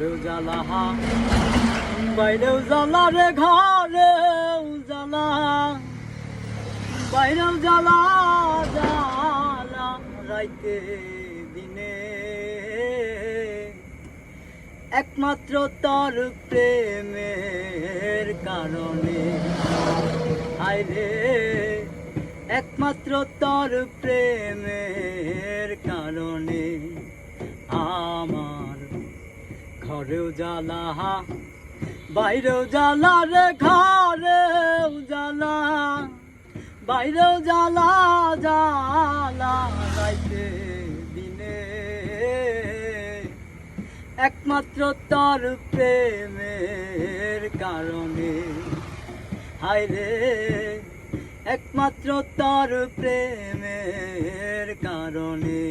ঘরেও জ্বালা বাইরেও জ্বালা রে, ঘরেও জ্বালা বাইরেও জ্বালা, জ্বালা রাইতে দিনে। একমাত্র তোর প্রেমের কারণে, আইরে একমাত্র তোর প্রেমের কারণে আমার ঘরেও জ্বালা বাইরেও জ্বালা রে, ঘরেও জ্বালা বাইরেও জ্বালা, জ্বালা রাইতে দিনে। একমাত্র তোর প্রেমের কারণে, হায়রে একমাত্র তোর প্রেমের কারণে।